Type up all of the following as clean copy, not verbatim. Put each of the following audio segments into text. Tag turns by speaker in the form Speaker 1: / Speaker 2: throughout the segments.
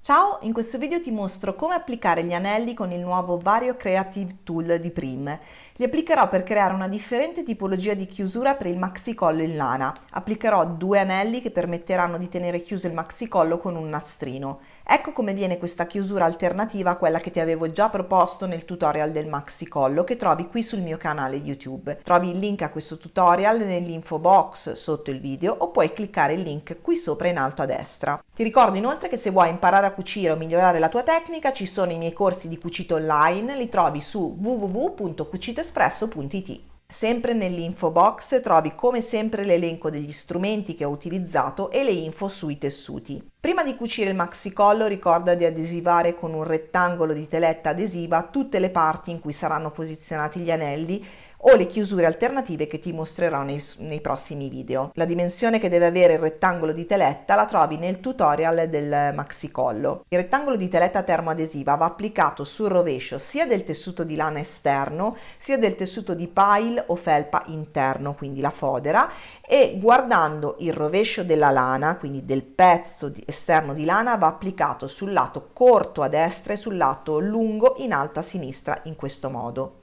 Speaker 1: Ciao, in questo video ti mostro come applicare gli anelli con il nuovo Vario Creative Tool di Prim. Li applicherò per creare una differente tipologia di chiusura per il maxicollo in lana. Applicherò due anelli che permetteranno di tenere chiuso il maxicollo con un nastrino. Ecco come viene questa chiusura alternativa a quella che ti avevo già proposto nel tutorial del maxicollo che trovi qui sul mio canale YouTube. Trovi il link a questo tutorial nell'info box sotto il video o puoi cliccare il link qui sopra in alto a destra. Ti ricordo inoltre che se vuoi imparare a cucire o migliorare la tua tecnica ci sono i miei corsi di cucito online, li trovi su www.cucitespresso.it. Sempre nell'info box trovi come sempre l'elenco degli strumenti che ho utilizzato e le info sui tessuti. Prima di cucire il maxicollo ricorda di adesivare con un rettangolo di teletta adesiva tutte le parti in cui saranno posizionati gli anelli o le chiusure alternative che ti mostrerò nei prossimi video. La dimensione che deve avere il rettangolo di teletta la trovi nel tutorial del maxicollo. Il rettangolo di teletta termoadesiva va applicato sul rovescio sia del tessuto di lana esterno sia del tessuto di pile o felpa interno, quindi la fodera, e guardando il rovescio della lana, quindi del pezzo esterno di lana, va applicato sul lato corto a destra e sul lato lungo in alto a sinistra in questo modo.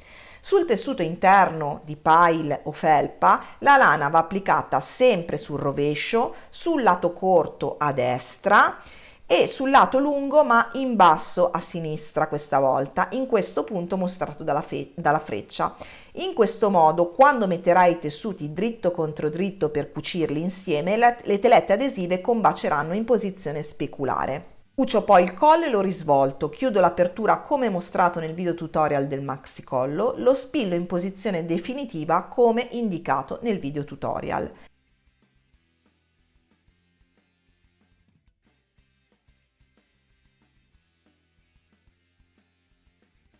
Speaker 1: Sul tessuto interno di pile o felpa la lana va applicata sempre sul rovescio, sul lato corto a destra e sul lato lungo ma in basso a sinistra questa volta, in questo punto mostrato dalla freccia. In questo modo, quando metterai i tessuti dritto contro dritto per cucirli insieme, le telette adesive combaceranno in posizione speculare. Cucio poi il collo e lo risvolto, chiudo l'apertura come mostrato nel video tutorial del maxicollo, lo spillo in posizione definitiva come indicato nel video tutorial.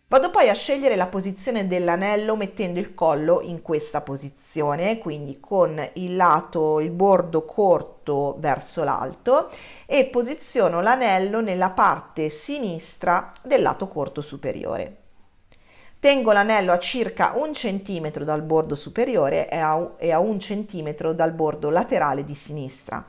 Speaker 1: Vado poi a scegliere la posizione dell'anello mettendo il collo in questa posizione, quindi con il bordo corto verso l'alto, e posiziono l'anello nella parte sinistra del lato corto superiore. Tengo l'anello a circa 1 cm dal bordo superiore e a 1 cm dal bordo laterale di sinistra.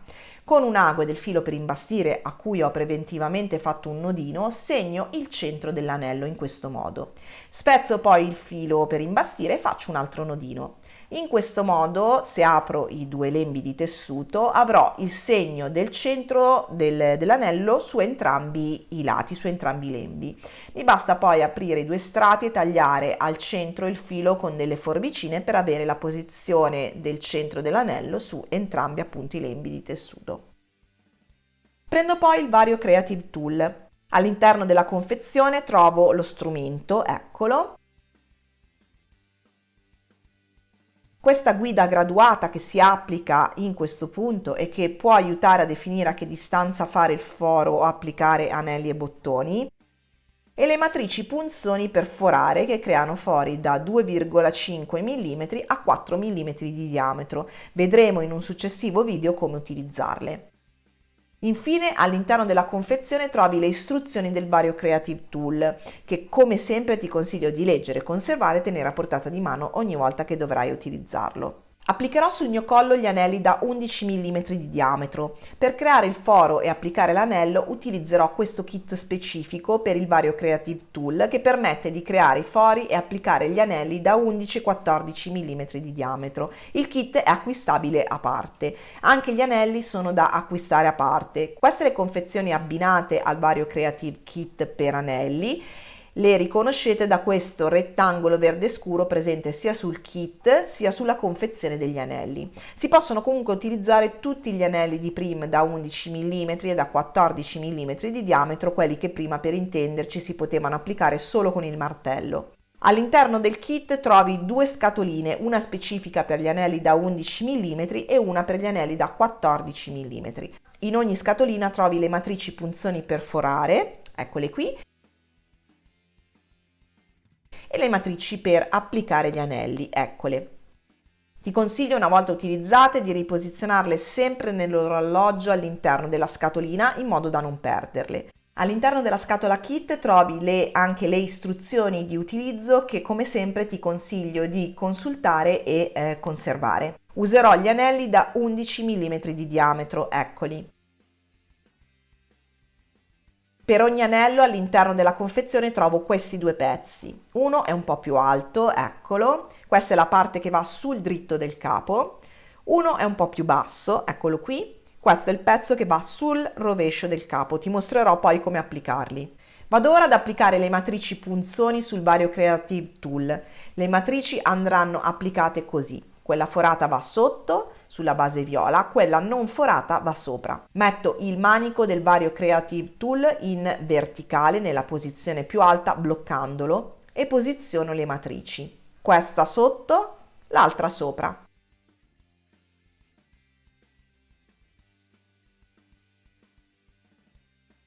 Speaker 1: Con un'ague del filo per imbastire a cui ho preventivamente fatto un nodino, segno il centro dell'anello in questo modo. Spezzo poi il filo per imbastire e faccio un altro nodino. In questo modo, se apro i due lembi di tessuto, avrò il segno del centro dell'anello su entrambi i lati, su entrambi i lembi. Mi basta poi aprire i due strati e tagliare al centro il filo con delle forbicine per avere la posizione del centro dell'anello su entrambi appunto i lembi di tessuto. Prendo poi il Vario Creative Tool. All'interno della confezione trovo lo strumento, eccolo. Questa guida graduata che si applica in questo punto e che può aiutare a definire a che distanza fare il foro o applicare anelli e bottoni, e le matrici punzoni per forare che creano fori da 2,5 mm a 4 mm di diametro. Vedremo in un successivo video come utilizzarle. Infine, all'interno della confezione trovi le istruzioni del Vario Creative Tool, che come sempre ti consiglio di leggere, conservare e tenere a portata di mano ogni volta che dovrai utilizzarlo. Applicherò sul mio collo gli anelli da 11 mm di diametro. Per creare il foro e applicare l'anello utilizzerò questo kit specifico per il Vario Creative Tool che permette di creare i fori e applicare gli anelli da 11-14 mm di diametro. Il kit è acquistabile a parte. Anche gli anelli sono da acquistare a parte. Queste le confezioni abbinate al Vario Creative Kit per anelli. Le riconoscete da questo rettangolo verde scuro presente sia sul kit sia sulla confezione degli anelli. Si possono comunque utilizzare tutti gli anelli di Prim da 11 mm e da 14 mm di diametro, quelli che prima per intenderci si potevano applicare solo con il martello. All'interno del kit trovi due scatoline, una specifica per gli anelli da 11 mm e una per gli anelli da 14 mm. In ogni scatolina trovi le matrici punzoni per forare, eccole qui, e le matrici per applicare gli anelli, eccole. Ti consiglio, una volta utilizzate, di riposizionarle sempre nel loro alloggio all'interno della scatolina in modo da non perderle. All'interno della scatola kit trovi anche le istruzioni di utilizzo che come sempre ti consiglio di consultare e conservare. Userò gli anelli da 11 mm di diametro, eccoli. Per ogni anello all'interno della confezione trovo questi due pezzi. Uno è un po' più alto, eccolo, questa è la parte che va sul dritto del capo. Uno è un po' più basso, eccolo qui. Questo è il pezzo che va sul rovescio del capo, ti mostrerò poi come applicarli. Vado ora ad applicare le matrici punzoni sul Vario Creative Tool. Le matrici andranno applicate così. Quella forata va sotto, sulla base viola, quella non forata va sopra. Metto il manico del Vario Creative Tool in verticale nella posizione più alta bloccandolo e posiziono le matrici. Questa sotto, l'altra sopra.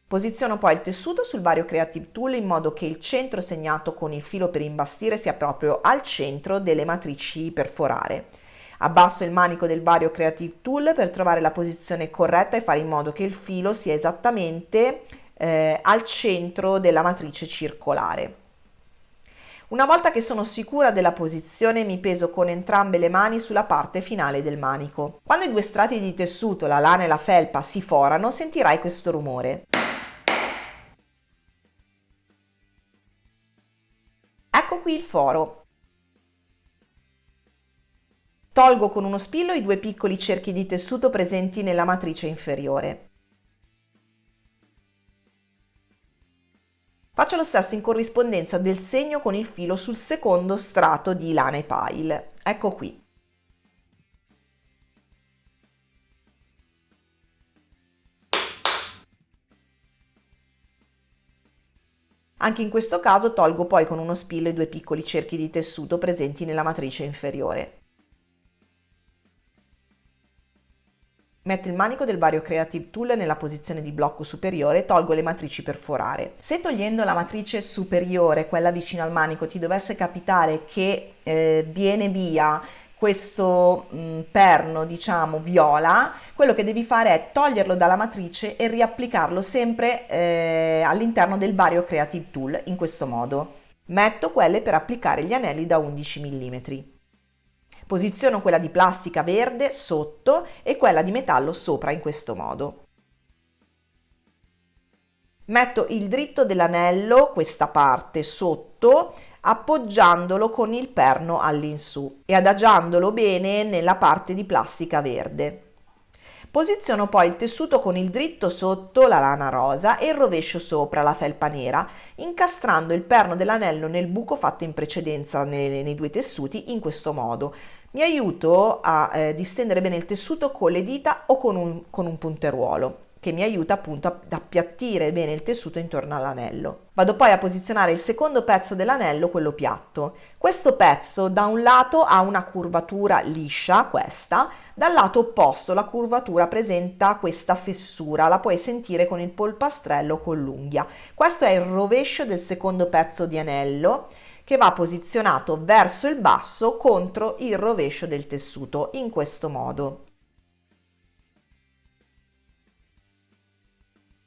Speaker 1: Posiziono poi il tessuto sul Vario Creative Tool in modo che il centro segnato con il filo per imbastire sia proprio al centro delle matrici per forare. Abbasso il manico del Vario Creative Tool per trovare la posizione corretta e fare in modo che il filo sia esattamente al centro della matrice circolare. Una volta che sono sicura della posizione mi peso con entrambe le mani sulla parte finale del manico. Quando i due strati di tessuto, la lana e la felpa, si forano, sentirai questo rumore. Ecco qui il foro. Tolgo con uno spillo i due piccoli cerchi di tessuto presenti nella matrice inferiore. Faccio lo stesso in corrispondenza del segno con il filo sul secondo strato di lana e pile. Ecco qui. Anche in questo caso tolgo poi con uno spillo i due piccoli cerchi di tessuto presenti nella matrice inferiore. Metto il manico del Vario Creative Tool nella posizione di blocco superiore e tolgo le matrici per forare. Se togliendo la matrice superiore, quella vicino al manico, ti dovesse capitare che viene via questo perno, diciamo, viola, quello che devi fare è toglierlo dalla matrice e riapplicarlo sempre all'interno del Vario Creative Tool, in questo modo. Metto quelle per applicare gli anelli da 11 mm. Posiziono quella di plastica verde sotto e quella di metallo sopra in questo modo. Metto il dritto dell'anello, questa parte, sotto, appoggiandolo con il perno all'insù e adagiandolo bene nella parte di plastica verde. Posiziono poi il tessuto con il dritto sotto, la lana rosa, e il rovescio sopra, la felpa nera, incastrando il perno dell'anello nel buco fatto in precedenza nei due tessuti in questo modo. Mi aiuto a distendere bene il tessuto con le dita o con un punteruolo, che mi aiuta appunto ad appiattire bene il tessuto intorno all'anello. Vado poi a posizionare il secondo pezzo dell'anello, quello piatto. Questo pezzo da un lato ha una curvatura liscia, questa, dal lato opposto la curvatura presenta questa fessura, la puoi sentire con il polpastrello o con l'unghia. Questo è il rovescio del secondo pezzo di anello, che va posizionato verso il basso contro il rovescio del tessuto, in questo modo.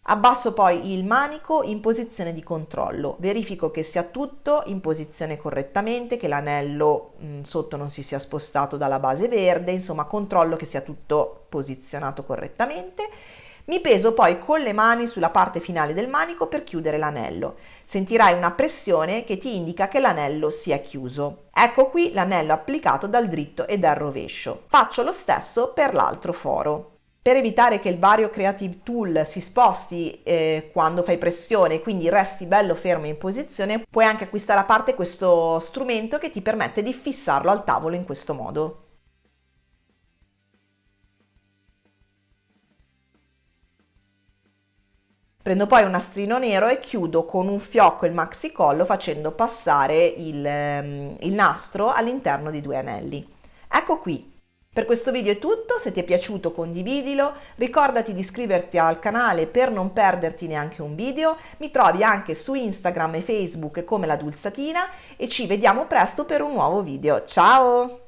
Speaker 1: Abbasso poi il manico in posizione di controllo, verifico che sia tutto in posizione correttamente, che l'anello sotto non si sia spostato dalla base verde, insomma controllo che sia tutto posizionato correttamente. Mi peso poi con le mani sulla parte finale del manico per chiudere l'anello. Sentirai una pressione che ti indica che l'anello sia chiuso. Ecco qui l'anello applicato dal dritto e dal rovescio. Faccio lo stesso per l'altro foro. Per evitare che il Vario Creative Tool si sposti quando fai pressione, quindi resti bello fermo in posizione, puoi anche acquistare a parte questo strumento che ti permette di fissarlo al tavolo in questo modo. Prendo poi un nastrino nero e chiudo con un fiocco il maxicollo facendo passare il nastro all'interno dei due anelli. Ecco qui. Per questo video è tutto, se ti è piaciuto condividilo, ricordati di iscriverti al canale per non perderti neanche un video, mi trovi anche su Instagram e Facebook come La Dulzatina e ci vediamo presto per un nuovo video. Ciao!